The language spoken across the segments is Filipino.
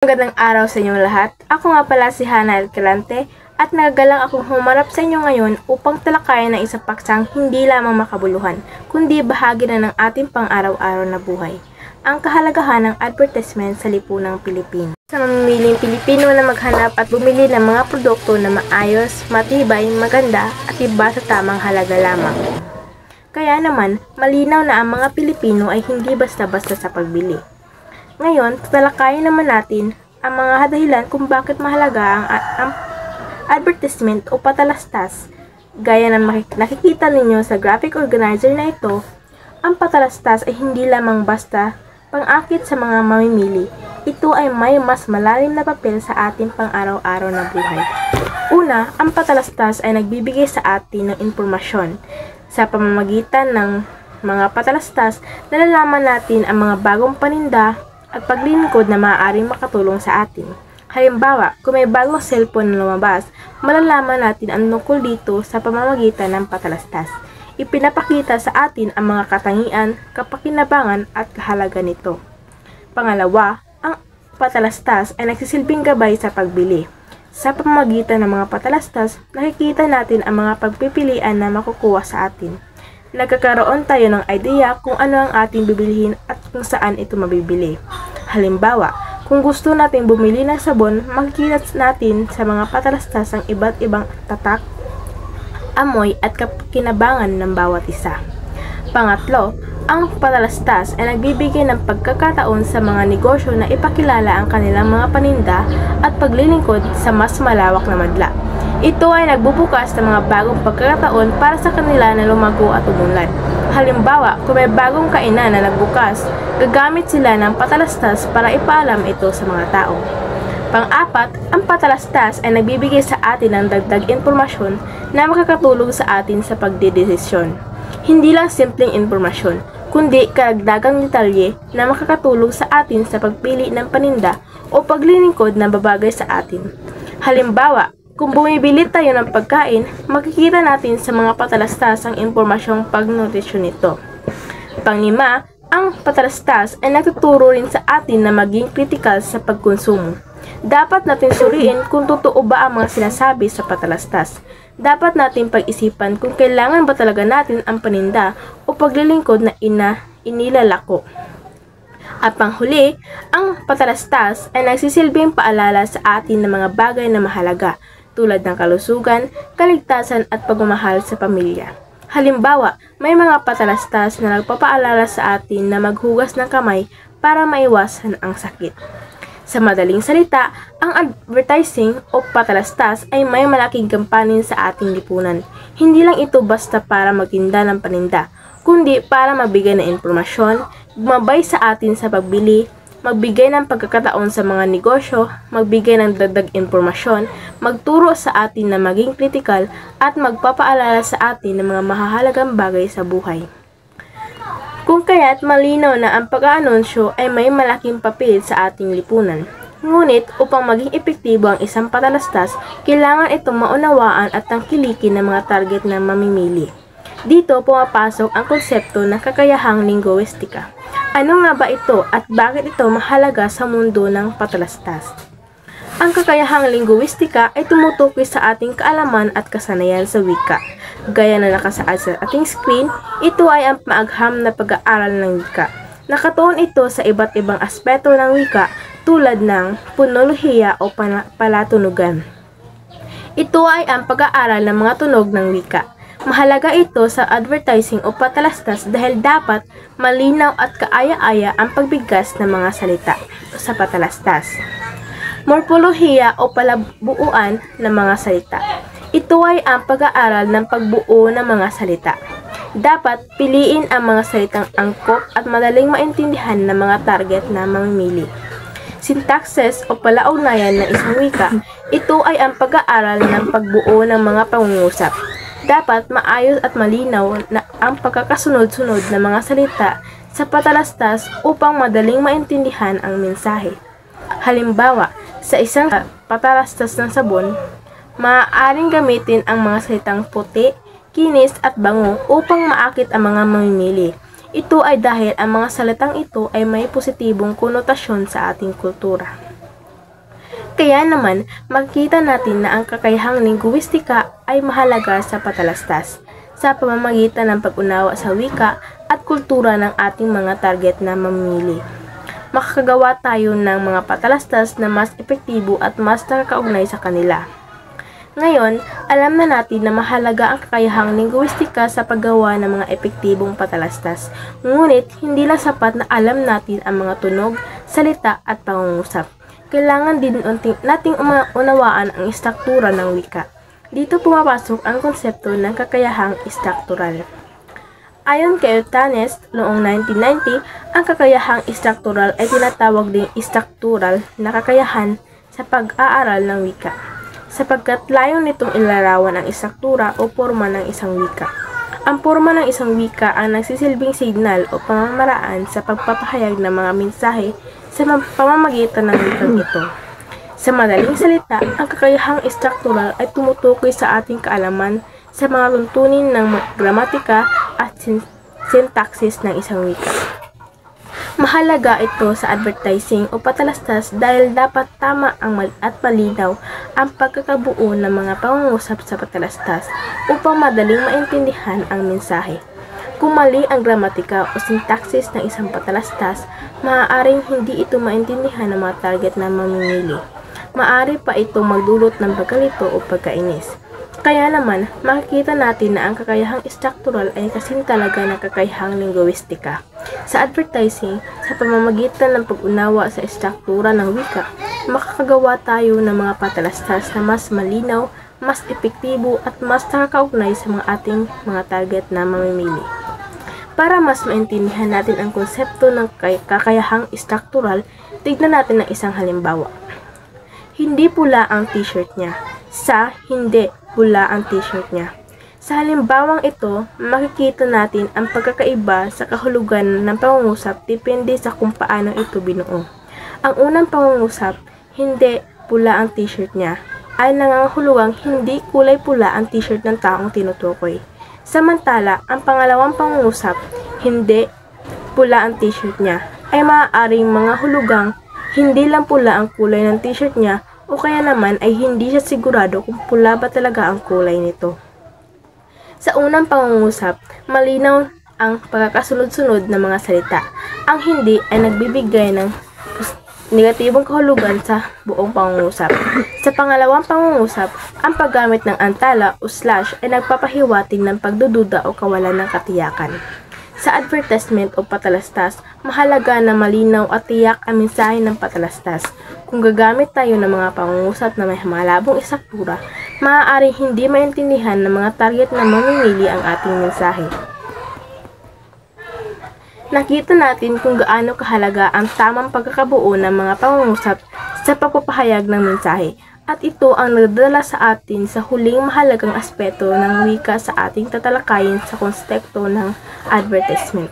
Magandang araw sa inyong lahat. Ako nga pala si Hana Escalante at nagagalang akong humarap sa inyo ngayon upang talakayan ng isang paksang hindi lamang makabuluhan, kundi bahagi na ng ating pang-araw-araw na buhay. Ang kahalagahan ng advertisement sa lipunang Pilipino. Sa mamimiling Pilipino na maghanap at bumili ng mga produkto na maayos, matibay, maganda at iba sa tamang halaga lamang. Kaya naman, malinaw na ang mga Pilipino ay hindi basta-basta sa pagbili. Ngayon, tatalakayin naman natin ang mga dahilan kung bakit mahalaga ang advertisement o patalastas. Gaya ng nakikita ninyo sa graphic organizer na ito, ang patalastas ay hindi lamang basta pang-akit sa mga mamimili. Ito ay may mas malalim na papel sa ating pang-araw-araw na buhay. Una, ang patalastas ay nagbibigay sa atin ng impormasyon. Sa pamamagitan ng mga patalastas, nalalaman natin ang mga bagong paninda at paglilingkod na maaaring makatulong sa atin. Halimbawa, kung may bagong cellphone na lumabas, malalaman natin ang tungkol dito sa pamamagitan ng patalastas. Ipinapakita sa atin ang mga katangian, kapakinabangan at kahalaga nito. Pangalawa, ang patalastas ay nagsisilbing gabay sa pagbili. Sa pamamagitan ng mga patalastas, nakikita natin ang mga pagpipilian na makukuha sa atin. Nagkakaroon tayo ng idea kung ano ang ating bibilihin at kung saan ito mabibili. Halimbawa, kung gusto nating bumili ng sabon, makikita natin sa mga patalastas ang iba't ibang tatak, amoy at kinabangan ng bawat isa. Pangatlo, ang patalastas ay nagbibigay ng pagkakataon sa mga negosyo na ipakilala ang kanilang mga paninda at paglilingkod sa mas malawak na madla. Ito ay nagbubukas ng mga bagong pagkakataon para sa kanila na lumago at umunlad. Halimbawa, kung may bagong kainan na nagbukas, gagamit sila ng patalastas para ipaalam ito sa mga tao. Pang-apat, ang patalastas ay nagbibigay sa atin ng dagdag impormasyon na makakatulong sa atin sa pagdedesisyon. Hindi lang simpleng impormasyon, kundi karagdagang detalye na makakatulong sa atin sa pagpili ng paninda o paglilingkod na babagay sa atin. Halimbawa, kung bumibili tayo ng pagkain, makikita natin sa mga patalastas ang impormasyong pagnutrisyon nito. Panglima, ang patalastas ay nagtuturo rin sa atin na maging kritikal sa pagkonsumo. Dapat natin suriin kung totoo ba ang mga sinasabi sa patalastas. Dapat natin pag-isipan kung kailangan ba talaga natin ang paninda o paglilingkod na inilalako. At panghuli, ang patalastas ay nagsisilbing paalala sa atin ng mga bagay na mahalaga tulad ng kalusugan, kaligtasan at pagmamahal sa pamilya. Halimbawa, may mga patalastas na nagpapaalala sa atin na maghugas ng kamay para maiwasan ang sakit. Sa madaling salita, ang advertising o patalastas ay may malaking gampanin sa ating lipunan. Hindi lang ito basta para magtinda ng paninda, kundi para magbigay ng impormasyon, gumabay sa atin sa pagbili, magbigay ng pagkakataon sa mga negosyo, magbigay ng dagdag impormasyon, magturo sa atin na maging kritikal at magpapaalala sa atin ng mga mahahalagang bagay sa buhay. Kung kaya't malinaw na ang pag-aanunsyo ay may malaking papel sa ating lipunan. Ngunit upang maging epektibo ang isang patalastas, kailangan itong maunawaan at tangkilikin ng mga target na mamimili. Dito pumapasok ang konsepto ng kakayahang linguistika. Ano nga ba ito at bakit ito mahalaga sa mundo ng patalastas? Ang kakayahang linguistika ay tumutukoy sa ating kaalaman at kasanayan sa wika. Gaya na nakasaad sa ating screen, ito ay ang maagham na pag-aaral ng wika. Nakatuon ito sa iba't ibang aspeto ng wika tulad ng ponolohiya o palatunugan. Ito ay ang pag-aaral ng mga tunog ng wika. Mahalaga ito sa advertising o patalastas dahil dapat malinaw at kaaya-aya ang pagbigkas ng mga salita sa patalastas. Morpolohiya o palabuuan ng mga salita. Ito ay ang pag-aaral ng pagbuo ng mga salita. Dapat piliin ang mga salitang angkop at madaling maintindihan ng mga target na mamimili. Syntaxes o palaugnayan ng isang wika. Ito ay ang pag-aaral ng pagbuo ng mga pangungusap. Dapat maayos at malinaw na ang pagkakasunod-sunod ng mga salita sa patalastas upang madaling maintindihan ang mensahe. Halimbawa, sa isang patalastas ng sabon, maaaring gamitin ang mga salitang puti, kinis at bango upang maakit ang mga mamimili. Ito ay dahil ang mga salitang ito ay may positibong konotasyon sa ating kultura. Kaya naman, makikita natin na ang kakayahang lingguistika ay mahalaga sa patalastas sa pamamagitan ng pag-unawa sa wika at kultura ng ating mga target na mamimili. Makakagawa tayo ng mga patalastas na mas epektibo at mas nakakaugnay sa kanila. Ngayon, alam na natin na mahalaga ang kakayahang lingguistika sa paggawa ng mga epektibong patalastas. Ngunit, hindi lang sapat na alam natin ang mga tunog, salita at pangungusap. Kailangan din nating unawaan ang istruktura ng wika. Dito pumapasok ang konsepto ng kakayahang istruktural. Ayon kay Tanes, noong 1990, ang kakayahang istruktural ay tinatawag ding istruktural na kakayahan sa pag-aaral ng wika, sapagkat layo nitong ilarawan ang istruktura o forma ng isang wika. Ang forma ng isang wika ang nagsisilbing signal o pamamaraan sa pagpapahayag ng mga mensahe sa pamamagitan ng wikang ito. Sa madaling salita, ang kakayahang istruktural ay tumutukoy sa ating kaalaman sa mga tuntunin ng gramatika at syntaxis ng isang wika. Mahalaga ito sa advertising o patalastas dahil dapat tama at malinaw ang pagkakabuo ng mga pangungusap sa patalastas upang madaling maintindihan ang mensahe. Kung mali ang gramatika o syntaxis ng isang patalastas, maaaring hindi ito maintindihan ng mga target na mamimili. Maaari pa itong magdulot ng pagkalito o pagkainis. Kaya naman, makikita natin na ang kakayahang istruktural ay kasing talaga ng kakayahang lingguistika. Sa advertising, sa pamamagitan ng pag-unawa sa istruktura ng wika, makakagawa tayo ng mga patalastas na mas malinaw, mas epektibo at mas nakakaugnay sa ating mga target na mamimili. Para mas maintindihan natin ang konsepto ng kakayahang istruktural, tignan natin ang isang halimbawa. Hindi pula ang t-shirt niya. Hindi pula ang t-shirt niya. Sa halimbawang ito, makikita natin ang pagkakaiba sa kahulugan ng pangungusap depende sa kung paano ito binuo. Ang unang pangungusap, hindi pula ang t-shirt niya, ay nangangahulugang hindi kulay pula ang t-shirt ng taong tinutukoy. Samantala, ang pangalawang pangungusap, hindi pula ang t-shirt niya, ay maaaring mga hulugang hindi lang pula ang kulay ng t-shirt niya o kaya naman ay hindi siya sigurado kung pula ba talaga ang kulay nito. Sa unang pangungusap, malinaw ang pagkakasunod-sunod ng mga salita. Ang hindi ay nagbibigay ng negatibong kahulugan sa buong pangungusap. Sa pangalawang pangungusap, ang paggamit ng antala o slash ay nagpapahiwatig ng pagdududa o kawalan ng katiyakan. Sa advertisement o patalastas, mahalaga na malinaw at tiyak ang mensahe ng patalastas. Kung gagamit tayo ng mga pangungusap na may malabong istruktura, maaaring hindi maintindihan ng mga target na mamimili ang ating mensahe. Nakita natin kung gaano kahalaga ang tamang pagkakabuo ng mga pangungusap sa pagpapahayag ng mensahe. At ito ang nagdala sa atin sa huling mahalagang aspeto ng wika sa ating tatalakayin sa konteksto ng advertisement,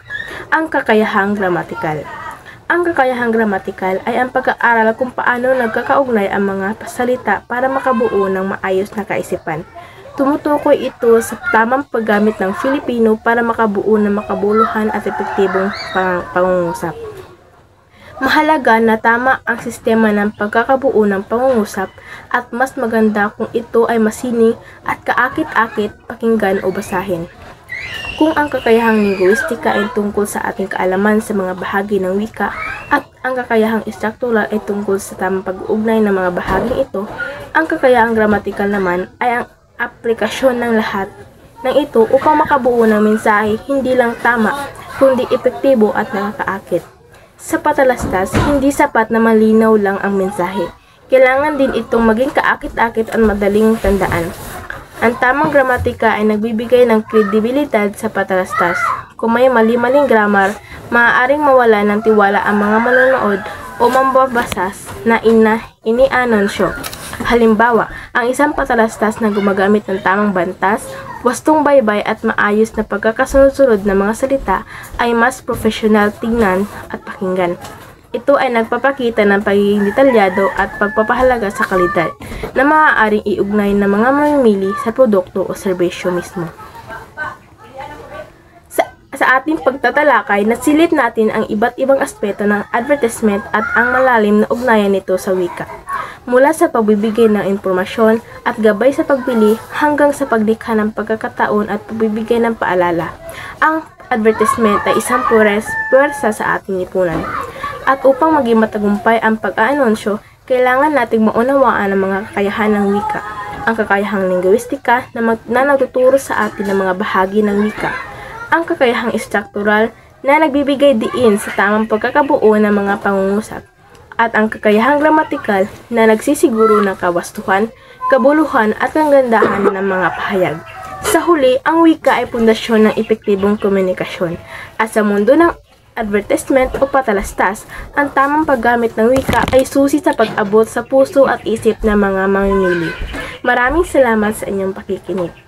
ang kakayahang gramatikal. Ang kakayahang gramatikal ay ang pag-aaral kung paano nagkakaugnay ang mga salita para makabuo ng maayos na kaisipan. Tumutukoy ito sa tamang paggamit ng Filipino para makabuo ng makabuluhan at epektibong pangungusap. Mahalaga na tama ang sistema ng pagkakabuo ng pangungusap at mas maganda kung ito ay masining at kaakit-akit pakinggan o basahin. Kung ang kakayahang lingguistika ay tungkol sa ating kaalaman sa mga bahagi ng wika at ang kakayahang istruktural ay tungkol sa tamang pag-uugnay ng mga bahaging ito, ang kakayahang gramatikal naman ay ang aplikasyon ng lahat ng ito upang makabuo ng mensahe hindi lang tama kundi epektibo at nakakaakit. Sa patalastas, hindi sapat na malinaw lang ang mensahe. Kailangan din itong maging kaakit-akit at madaling tandaan. Ang tamang gramatika ay nagbibigay ng kredibilidad sa patalastas. Kung may mali-maling grammar, maaaring mawala ng tiwala ang mga manonood o mambabasas na inianunsyo. Halimbawa, ang isang patalastas na gumagamit ng tamang bantas, wastong baybay at maayos na pagkakasunod-sunod ng mga salita ay mas profesional tingnan at pakinggan. Ito ay nagpapakita ng pagiging detalyado at pagpapahalaga sa kalidad na maaaring iugnay ng mga mamimili sa produkto o serbisyo mismo. Sa ating pagtatalakay, nasilit natin ang iba't ibang aspeto ng advertisement at ang malalim na ugnayan nito sa wika. mula sa pagbibigay ng impormasyon at gabay sa pagbili hanggang sa paglikha ng pagkakataon at pagbibigay ng paalala. Ang advertisement ay isang puwersa sa ating lipunan. At upang maging matagumpay ang pag-aanunsyo, kailangan nating maunawaan ang mga kakayahan ng wika, ang kakayahang linguistika na nagtuturo sa atin ng mga bahagi ng wika, ang kakayahang struktural na nagbibigay diin sa tamang pagkakabuo ng mga pangungusap, at ang kakayahang gramatikal na nagsisiguro ng kawastuhan, kabuluhan at kagandahan ng mga pahayag. Sa huli, ang wika ay pundasyon ng epektibong komunikasyon, at sa mundo ng advertisement o patalastas, ang tamang paggamit ng wika ay susi sa pag-abot sa puso at isip ng mga mamimili. Maraming salamat sa inyong pakikinig.